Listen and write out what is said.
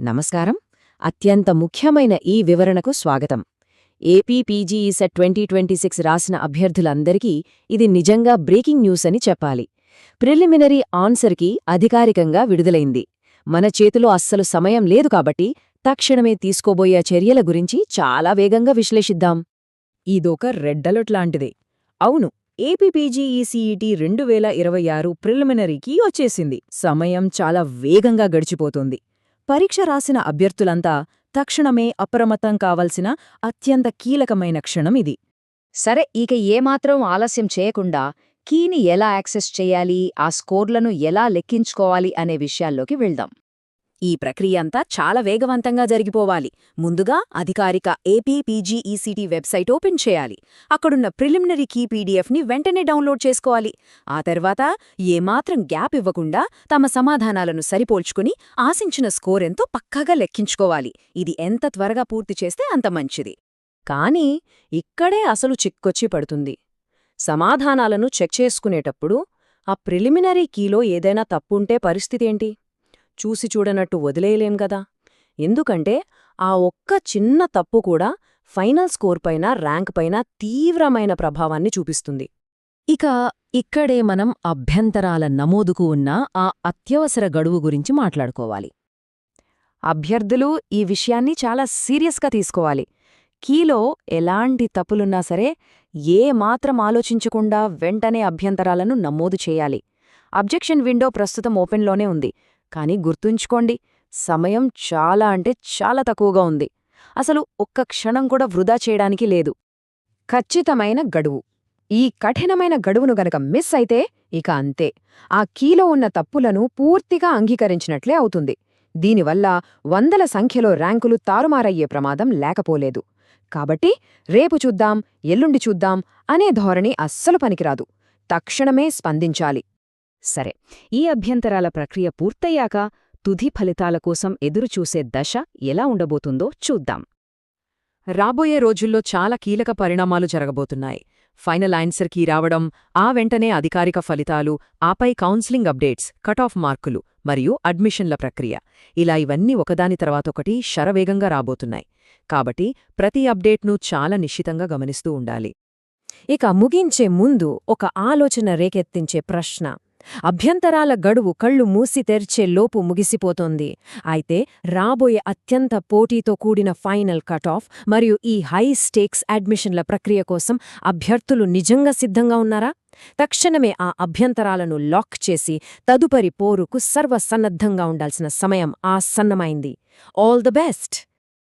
నమస్కారం. అత్యంత ముఖ్యమైన ఈ వివరణకు స్వాగతం. ఏపీ పీజీఈ సెట్ 2026 రాసిన అభ్యర్థులందరికీ ఇది నిజంగా బ్రేకింగ్ న్యూస్ అని చెప్పాలి. ప్రిలిమినరీ ఆన్సర్కి అధికారికంగా విడుదలైంది. మన చేతిలో అస్సలు సమయం లేదు కాబట్టి తక్షణమే తీసుకోబోయే చర్యల గురించి చాలా వేగంగా విశ్లేషిద్దాం. ఇదొక రెడ్ అలర్ట్ లాంటిదే. అవును, ఏపీ పీజీఈ సీఈటీ 2026 ప్రిలిమినరీకి వచ్చేసింది. సమయం చాలా వేగంగా గడిచిపోతోంది. పరీక్ష రాసిన అభ్యర్థులంతా తక్షణమే అప్రమత్తం కావలసిన అత్యంత కీలకమైన క్షణం ఇది. సరే, ఇక ఏమాత్రం ఆలస్యం చేయకుండా కీని ఎలా యాక్సెస్ చేయాలి, ఆ స్కోర్లను ఎలా లెక్కించుకోవాలి అనే విషయాల్లోకి వెళ్దాం. ఈ ప్రక్రియ అంతా చాలా వేగవంతంగా జరిగిపోవాలి. ముందుగా అధికారిక ఏపీ పీజీఈసీటీ వెబ్సైట్ ఓపెన్ చేయాలి. అక్కడున్న ప్రిలిమినరీ కీ పీడీఎఫ్ని వెంటనే డౌన్లోడ్ చేసుకోవాలి. ఆ తర్వాత ఏమాత్రం గ్యాప్ ఇవ్వకుండా తమ సమాధానాలను సరిపోల్చుకుని ఆశించిన స్కోర్ ఎంతో పక్కాగా లెక్కించుకోవాలి. ఇది ఎంత త్వరగా పూర్తి చేస్తే అంత మంచిది. కానీ ఇక్కడే అసలు చిక్కొచ్చి పడుతుంది. సమాధానాలను చెక్ చేసుకునేటప్పుడు ఆ ప్రిలిమినరీ కీలో ఏదైనా తప్పుంటే పరిస్థితేంటి? చూసి చూడనట్టు వదిలేయలేం గదా. ఎందుకంటే ఆ ఒక్క చిన్న తప్పు కూడా ఫైనల్ స్కోర్ పైన, ర్యాంక్ పైన తీవ్రమైన ప్రభావాన్ని చూపిస్తుంది. ఇక్కడే మనం అభ్యంతరాల నమోదుకు ఉన్న ఆ అత్యవసర గడువు గురించి మాట్లాడుకోవాలి. అభ్యర్థులు ఈ విషయాన్ని చాలా సీరియస్గా తీసుకోవాలి. కీలో ఎలాంటి తప్పులున్నా సరే ఏ మాత్రం ఆలోచించకుండా వెంటనే అభ్యంతరాలను నమోదు చేయాలి. అబ్జెక్షన్ విండో ప్రస్తుతం ఓపెన్లోనే ఉంది. కానీ గుర్తుంచుకోండి, సమయం చాలా తక్కువగా ఉంది. అసలు ఒక్క క్షణం కూడా వృధా చేయడానికి లేదు. ఖచ్చితమైన గడువు. ఈ కఠినమైన గడువును గనక మిస్ అయితే ఇక అంతే. ఆ కీలో ఉన్న తప్పులను పూర్తిగా అంగీకరించినట్లే అవుతుంది. దీనివల్ల వందల సంఖ్యలో ర్యాంకులు తారుమారయ్యే ప్రమాదం లేకపోలేదు. కాబట్టి రేపు చూద్దాం, ఎల్లుండి చూద్దాం అనే ధోరణి అస్సలు పనికిరాదు. తక్షణమే స్పందించాలి. సరే, ఈ అభ్యంతరాల ప్రక్రియ పూర్తయ్యాక తుది ఫలితాల కోసం ఎదురుచూసే దశ ఎలా ఉండబోతుందో చూద్దాం. రాబోయే రోజుల్లో చాలా కీలక పరిణామాలు జరగబోతున్నాయి. ఫైనల్ ఆన్సర్ కీ రావడం, ఆ వెంటనే అధికారిక ఫలితాలు, ఆపై కౌన్సిలింగ్ అప్డేట్స్, కట్ ఆఫ్ మార్కులు మరియు అడ్మిషన్ల ప్రక్రియ. ఇలా ఇవన్నీ ఒకదాని తర్వాతొకటి శరవేగంగా రాబోతున్నాయి. కాబట్టి ప్రతి అప్డేట్ను చాలా నిశ్చితంగా గమనిస్తూ ఉండాలి. ఇక ముగించే ముందు ఒక ఆలోచన రేకెత్తించే ప్రశ్న. అభ్యంతరాల గడువు కళ్ళు మూసి తెరిచే లోపు ముగిసిపోతోంది. అయితే రాబోయే అత్యంత పోటీతో కూడిన ఫైనల్ కట్ ఆఫ్ మరియు ఈ హై స్టేక్స్ అడ్మిషన్ల ప్రక్రియ కోసం అభ్యర్థులు నిజంగా సిద్ధంగా ఉన్నారా? తక్షణమే ఆ అభ్యంతరాలను లాక్ చేసి తదుపరి పోరుకు సర్వసన్నద్ధంగా ఉండాల్సిన సమయం ఆసన్నమైంది. All the best.